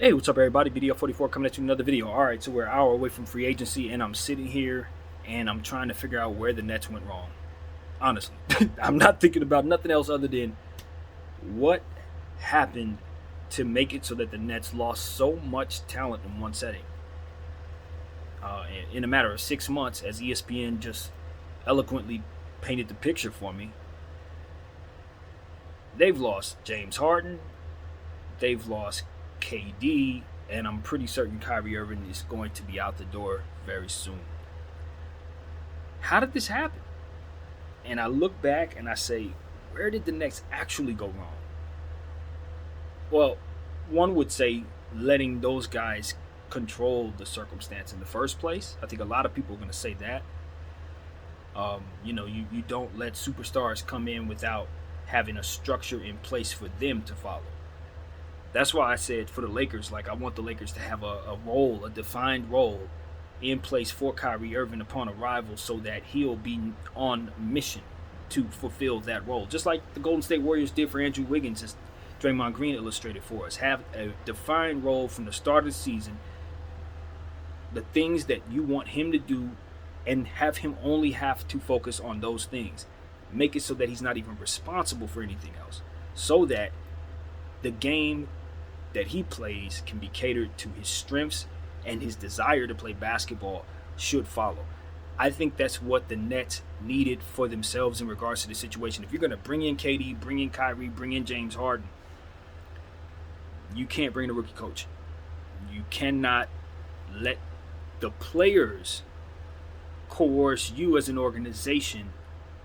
Hey, what's up, everybody? BDO 44 coming at you with another video. All right, so we're an hour away from free agency, and I'm sitting here and I'm trying to figure out where the Nets went wrong. Honestly, I'm not thinking about nothing else other than what happened to make it so that the Nets lost so much talent in one setting. In a matter of 6 months, as ESPN just eloquently painted the picture for me, they've lost James Harden, they've lost KD, and I'm pretty certain Kyrie Irving is going to be out the door very soon. How did this happen? And I look back and I say, where did the Nets actually go wrong? Well, one would say letting those guys control the circumstance in the first place. I think a lot of people are going to say that. You don't let superstars come in without having a structure in place for them to follow. That's why I said for the Lakers, like I want the Lakers to have a role, a defined role in place for Kyrie Irving upon arrival so that he'll be on mission to fulfill that role. Just like the Golden State Warriors did for Andrew Wiggins, as Draymond Green illustrated for us. Have a defined role from the start of the season, the things that you want him to do, and have him only have to focus on those things. Make it so that he's not even responsible for anything else. So that the game that he plays can be catered to his strengths, and his desire to play basketball should follow. I think that's what the Nets needed for themselves in regards to the situation. If you're going to bring in KD, bring in Kyrie, bring in James Harden, you can't bring in a rookie coach. You cannot let the players coerce you as an organization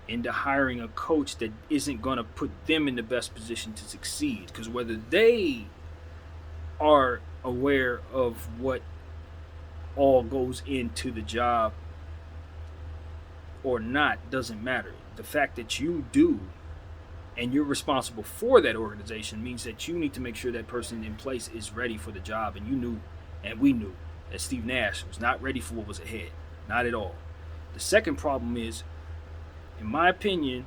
into hiring a coach that isn't going to put them in the best position to succeed. Because whether they are aware of what all goes into the job or not doesn't matter. The fact that you do and you're responsible for that organization means that you need to make sure that person in place is ready for the job. And you knew, and we knew, that Steve Nash was not ready for what was ahead. Not at all. The second problem is, in my opinion,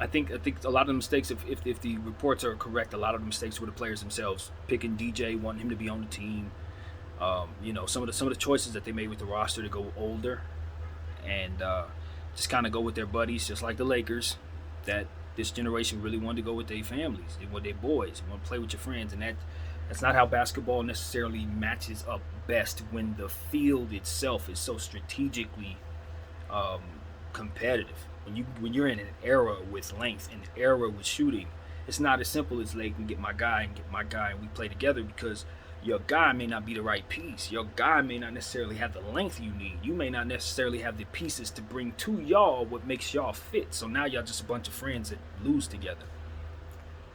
I think a lot of the mistakes, if the reports are correct, a lot of the mistakes were the players themselves. Picking DJ, wanting him to be on the team. Some of the choices that they made with the roster to go older and just kind of go with their buddies, just like the Lakers. That this generation really wanted to go with their families, they want their boys, they want to play with your friends, and that's not how basketball necessarily matches up best when the field itself is so strategically competitive. When you're in an era with length, an era with shooting, it's not as simple as they can get my guy and we play together, because your guy may not be the right piece. Your guy may not necessarily have the length you need. You may not necessarily have the pieces to bring to y'all what makes y'all fit. So now y'all just a bunch of friends that lose together.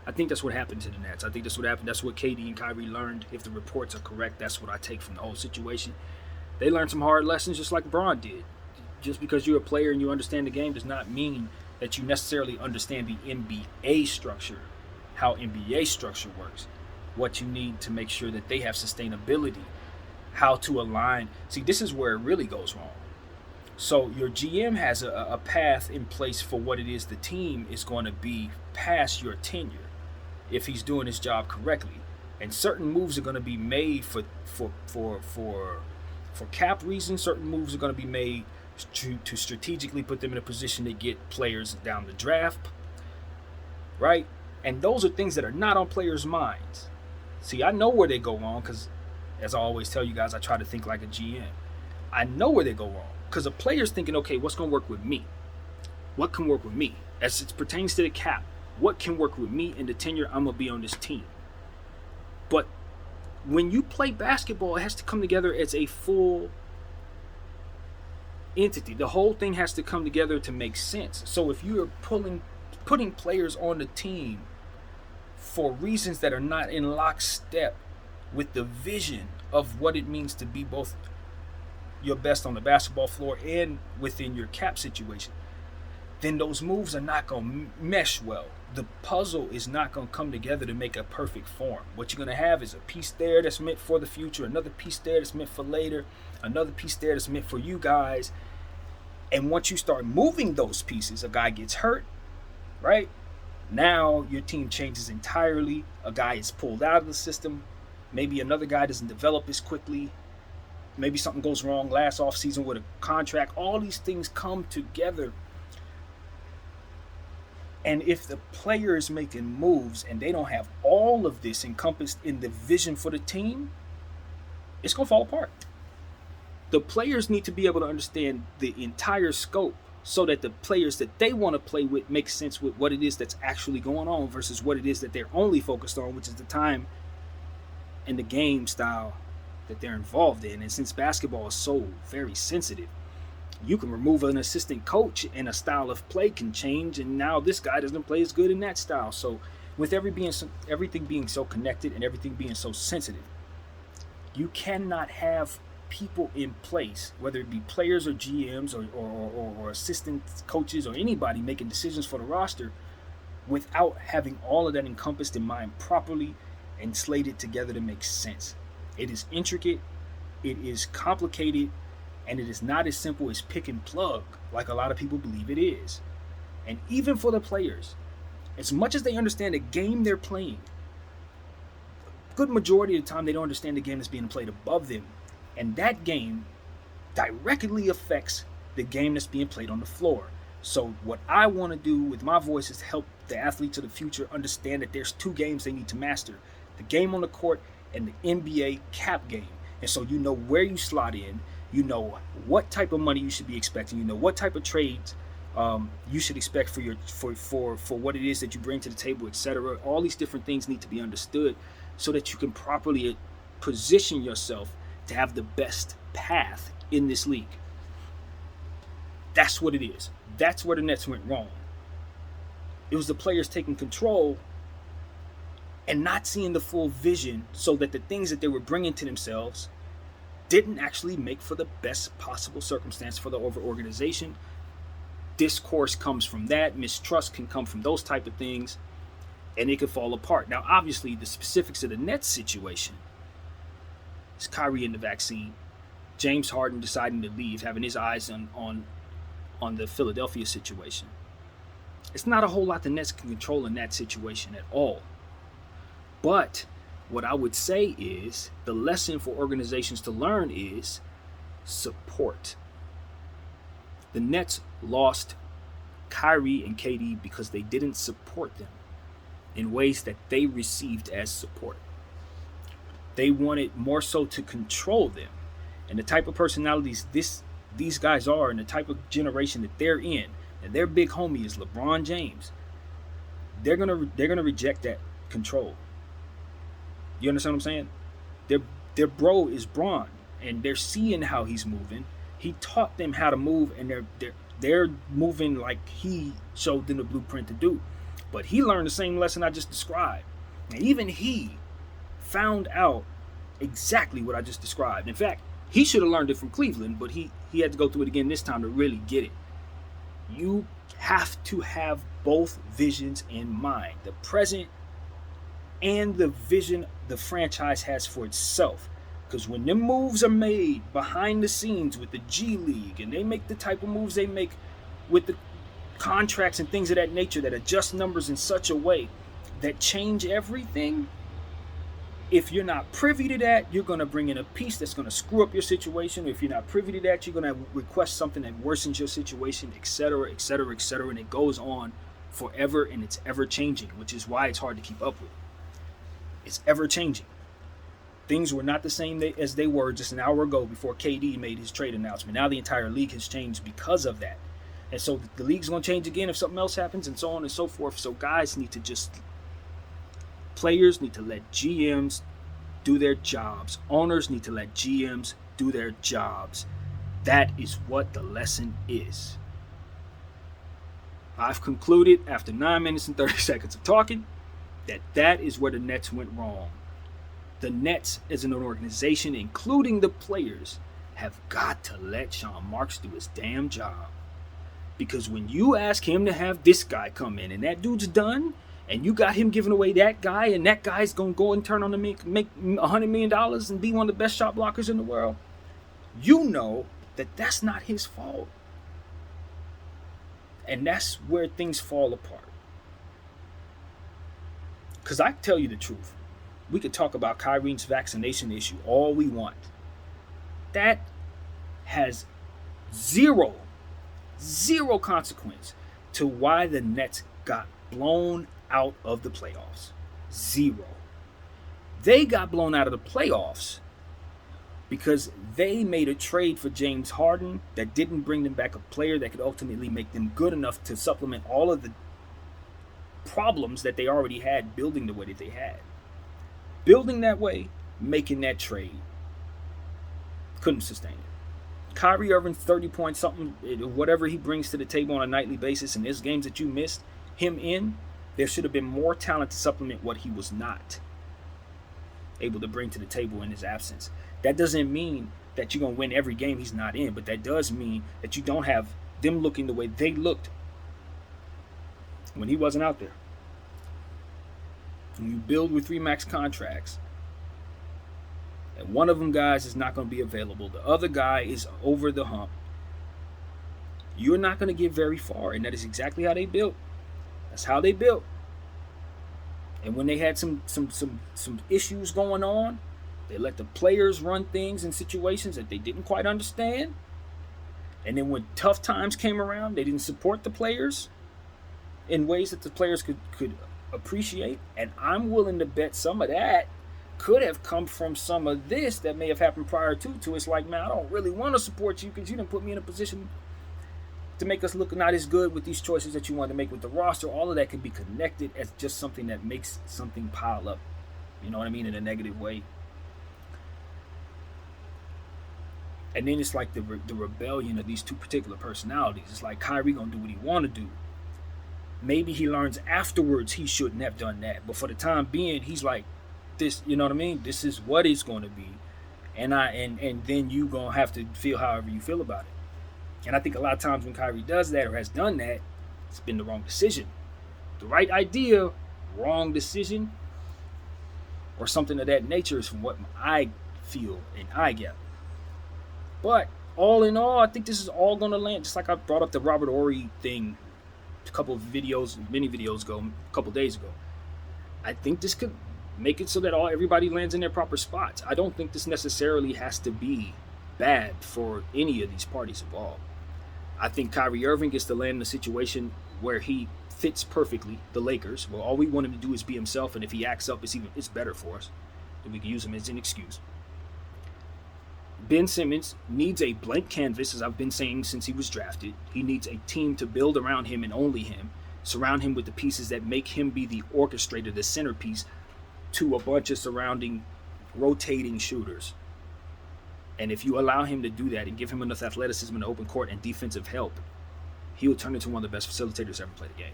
I think that's what happened to the Nets. I think that's what happened. That's what KD and Kyrie learned. If the reports are correct, that's what I take from the whole situation. They learned some hard lessons just like LeBron did. Just because you're a player and you understand the game does not mean that you necessarily understand the NBA structure, how NBA structure works, what you need to make sure that they have sustainability, how to align. See, this is where it really goes wrong. So your GM has a path in place for what it is the team is going to be past your tenure if he's doing his job correctly. And certain moves are going to be made for cap reasons. Certain moves are going to be made to strategically put them in a position to get players down the draft, right? And those are things that are not on players' minds. See, I know where they go wrong because, as I always tell you guys, I try to think like a GM. I know where they go wrong because a player's thinking, okay, what's going to work with me? What can work with me? As it pertains to the cap, what can work with me and the tenure I'm going to be on this team? But when you play basketball, it has to come together as a full entity. The whole thing has to come together to make sense. So if you are putting players on the team for reasons that are not in lockstep with the vision of what it means to be both your best on the basketball floor and within your cap situation, then those moves are not going to mesh well. The puzzle is not going to come together to make a perfect form. What you're going to have is a piece there that's meant for the future, another piece there that's meant for later, another piece there that's meant for you guys. And once you start moving those pieces, a guy gets hurt, right? Now your team changes entirely. A guy is pulled out of the system. Maybe another guy doesn't develop as quickly. Maybe something goes wrong last offseason with a contract. All these things come together. And if the player is making moves and they don't have all of this encompassed in the vision for the team, it's going to fall apart. The players need to be able to understand the entire scope so that the players that they want to play with make sense with what it is that's actually going on versus what it is that they're only focused on, which is the time and the game style that they're involved in. And since basketball is so very sensitive, you can remove an assistant coach and a style of play can change, and now this guy doesn't play as good in that style. So with everything being so connected and everything being so sensitive, you cannot have people in place, whether it be players or GMs or assistant coaches or anybody making decisions for the roster, without having all of that encompassed in mind properly and slated together to make sense. It is intricate, it is complicated, and it is not as simple as pick and plug like a lot of people believe it is. And even for the players, as much as they understand the game they're playing, a good majority of the time they don't understand the game that's being played above them. And that game directly affects the game that's being played on the floor. So what I want to do with my voice is to help the athletes of the future understand that there's two games they need to master: the game on the court and the NBA cap game. And so you know where you slot in, you know what type of money you should be expecting, you know what type of trades you should expect for your for what it is that you bring to the table, etc. All these different things need to be understood so that you can properly position yourself to have the best path in this league. That's what it is. That's where the Nets went wrong. It was the players taking control and not seeing the full vision, so that the things that they were bringing to themselves didn't actually make for the best possible circumstance for the organization. Discourse comes from that. Mistrust can come from those type of things, and it could fall apart. Now, obviously, the specifics of the Nets situation is Kyrie and the vaccine, James Harden deciding to leave, having his eyes on the Philadelphia situation. It's not a whole lot the Nets can control in that situation at all. But what I would say is the lesson for organizations to learn is support. The Nets lost Kyrie and KD because they didn't support them in ways that they received as support. They wanted more so to control them. And the type of personalities these guys are, and the type of generation that they're in, and their big homie is LeBron James, they're gonna reject that control. You understand what I'm saying? Their bro is Bron, and they're seeing how he's moving. He taught them how to move, and they're moving like he showed them the blueprint to do. But he learned the same lesson I just described, and even he found out exactly what I just described. In fact, he should have learned it from Cleveland, but he had to go through it again this time to really get it. You have to have both visions in mind: the present and the vision the franchise has for itself. Because when them moves are made behind the scenes with the G League, and they make the type of moves they make with the contracts and things of that nature that adjust numbers in such a way that change everything, if you're not privy to that, you're going to bring in a piece that's going to screw up your situation. If you're not privy to that, you're going to request something that worsens your situation, etc., etc., etc., and it goes on forever, and it's ever changing, which is why it's hard to keep up with. It's ever changing. Things were not the same as they were just an hour ago before KD made his trade announcement. Now the entire league has changed because of that. And so the league's going to change again if something else happens, and so on and so forth. So players need to let GMs do their jobs. Owners need to let GMs do their jobs. That is what the lesson is. I've concluded after 9 minutes and 30 seconds of talking that is where the Nets went wrong. The Nets, as an organization, including the players, have got to let Sean Marks do his damn job. Because when you ask him to have this guy come in and that dude's done, and you got him giving away that guy, and that guy's going to go and turn on to make $100 million and be one of the best shot blockers in the world, you know that that's not his fault. And that's where things fall apart. Because I tell you the truth, we could talk about Kyrie's vaccination issue all we want. That has zero consequence to why the Nets got blown out of the playoffs. Zero. They got blown out of the playoffs because they made a trade for James Harden that didn't bring them back a player that could ultimately make them good enough to supplement all of the problems that they already had building the way that they had. Building that way, making that trade, couldn't sustain it. Kyrie Irving, 30 point something, whatever he brings to the table on a nightly basis, and there's games that you missed him in, there should have been more talent to supplement what he was not able to bring to the table in his absence. That doesn't mean that you're going to win every game he's not in, but that does mean that you don't have them looking the way they looked when he wasn't out there. When you build with 3 max contracts, and one of them guys is not going to be available, the other guy is over the hump, you're not going to get very far, and that is exactly how they built. That's how they built. And when they had some issues going on, they let the players run things in situations that they didn't quite understand. And then when tough times came around, they didn't support the players in ways that the players could appreciate. And I'm willing to bet some of that could have come from some of this that may have happened prior to. It's like, man, I don't really want to support you because you didn't put me in a position to make us look not as good with these choices that you want to make with the roster. All of that can be connected as just something that makes something pile up. You know what I mean? In a negative way. And then it's like the rebellion of these two particular personalities. It's like Kyrie gonna do what he want to do. Maybe he learns afterwards he shouldn't have done that. But for the time being, he's like, this, you know what I mean? This is what it's going to be. And then you going to have to feel however you feel about it. And I think a lot of times when Kyrie does that or has done that, it's been the wrong decision. The right idea, wrong decision, or something of that nature is from what I feel and I get. But all in all, I think this is all going to land, just like I brought up the Robert Horry thing a couple of videos, many videos ago, a couple of days ago. I think this could make it so that everybody lands in their proper spots. I don't think this necessarily has to be bad for any of these parties involved. I think Kyrie Irving gets to land in a situation where he fits perfectly the Lakers. Well, all we want him to do is be himself, and if he acts up, it's better for us. And we can use him as an excuse. Ben Simmons needs a blank canvas, as I've been saying since he was drafted. He needs a team to build around him and only him. Surround him with the pieces that make him be the orchestrator, the centerpiece to a bunch of surrounding, rotating shooters. And if you allow him to do that and give him enough athleticism in the open court and defensive help, he will turn into one of the best facilitators ever played the game.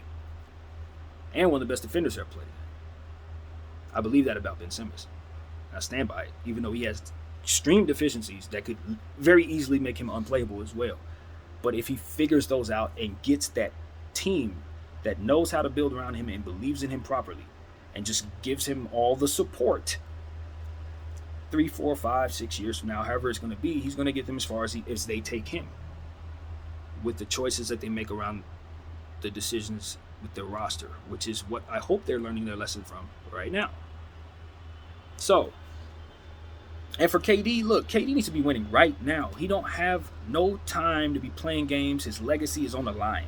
And one of the best defenders ever played the game. I believe that about Ben Simmons. I stand by it, even though he has extreme deficiencies that could very easily make him unplayable as well. But if he figures those out and gets that team that knows how to build around him and believes in him properly and just gives him all the support, 3, 4, 5, 6 years from now, however it's going to be, he's going to get them as far as they take him with the choices that they make around the decisions with their roster, which is what I hope they're learning their lesson from right now. So, and for KD, look, KD needs to be winning right now. He don't have no time to be playing games. His legacy is on the line.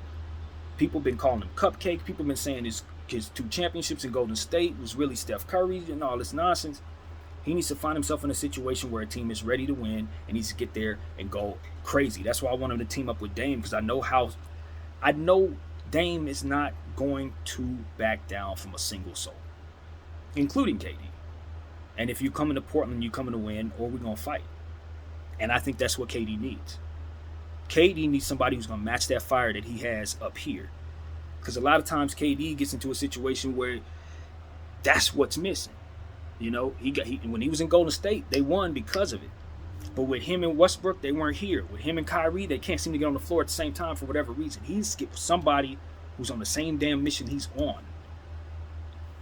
People been calling him cupcake. People been saying his 2 championships in Golden State was really Steph Curry and all this nonsense. He needs to find himself in a situation where a team is ready to win and needs to get there and go crazy. That's why I want him to team up with Dame, because I know Dame is not going to back down from a single soul, including KD. And if you come into Portland, you coming to win, or we're going to fight. And I think that's what KD needs. KD needs somebody who's going to match that fire that he has up here. Because a lot of times KD gets into a situation where that's what's missing. You know, when he was in Golden State, they won because of it. But with him and Westbrook, they weren't here. With him and Kyrie, they can't seem to get on the floor at the same time for whatever reason. He's somebody who's on the same damn mission he's on.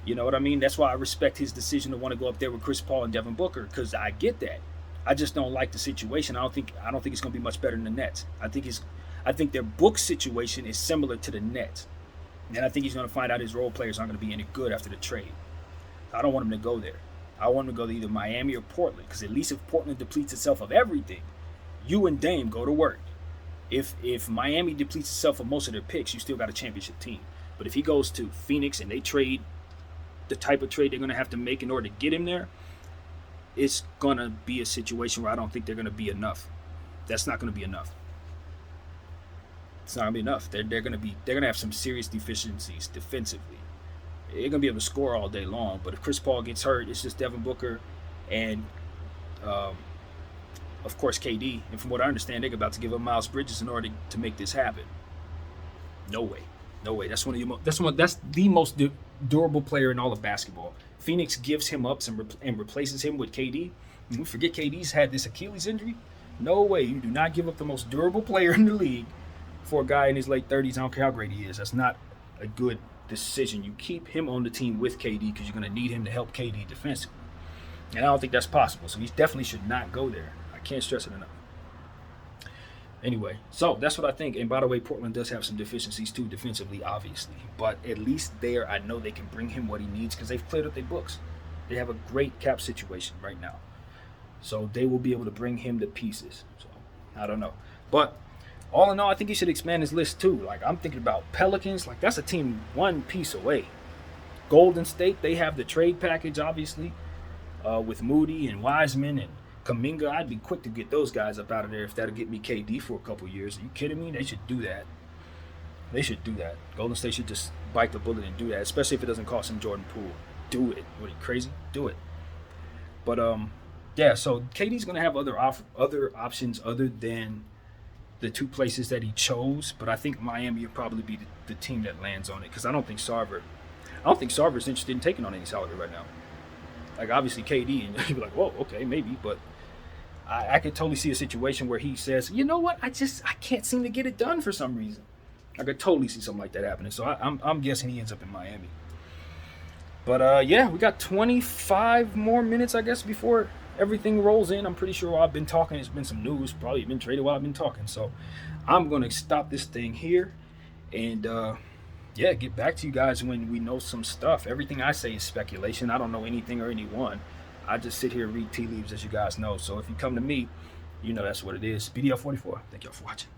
You know what I mean? That's why I respect his decision to want to go up there with Chris Paul and Devin Booker, because I get that. I just don't like the situation. I don't think it's going to be much better than the Nets. I think their book situation is similar to the Nets. And I think he's going to find out his role players aren't going to be any good after the trade. I don't want him to go there. I want him to go to either Miami or Portland, because at least if Portland depletes itself of everything, you and Dame go to work. If Miami depletes itself of most of their picks, you still got a championship team. But if he goes to Phoenix and they trade the type of trade they're going to have to make in order to get him there, it's going to be a situation where I don't think they're going to be enough. That's not going to be enough. It's not going to be enough. They're going to have some serious deficiencies defensively. They're going to be able to score all day long, but if Chris Paul gets hurt, it's just Devin Booker and of course KD. And from what I understand, they're about to give up Miles Bridges in order to make this happen. No way. No way. That's the most durable player in all of basketball. Phoenix gives him up and replaces him with KD. And we forget KD's had this Achilles injury. No way. You do not give up the most durable player in the league for a guy in his late 30s. I don't care how great he is. That's not a good decision. You keep him on the team with KD because you're going to need him to help KD defensively. And I don't think that's possible. So he definitely should not go there. I can't stress it enough. Anyway, so that's what I think. And by the way, Portland does have some deficiencies too defensively, obviously. But at least there, I know they can bring him what he needs because they've cleared up their books. They have a great cap situation right now. So they will be able to bring him the pieces. So I don't know. But all in all, I think he should expand his list too. Like, I'm thinking about Pelicans. Like, that's a team one piece away. Golden State, they have the trade package, obviously, with Moody and Wiseman and Kuminga. I'd be quick to get those guys up out of there if that'll get me KD for a couple years. Are you kidding me? They should do that. They should do that. Golden State should just bite the bullet and do that, especially if it doesn't cost him Jordan Poole. Do it. What, are you crazy? Do it. But, yeah, so KD's going to have other options other than the two places that he chose. But I think Miami will probably be the team that lands on it because I don't think Sarver's interested in taking on any salary right now. Like, obviously, KD, and you'd be like, whoa, okay, maybe. But I could totally see a situation where he says, you know what, I can't seem to get it done for some reason. I could totally see something like that happening. So I'm guessing he ends up in Miami. But, yeah, we got 25 more minutes, I guess, before everything rolls in. I'm pretty sure while I've been talking, it's been some news. Probably been traded while I've been talking. So I'm going to stop this thing here and, yeah, get back to you guys when we know some stuff. Everything I say is speculation. I don't know anything or anyone. I just sit here and read tea leaves, as you guys know. So if you come to me, you know that's what it is. BDL44. Thank y'all for watching.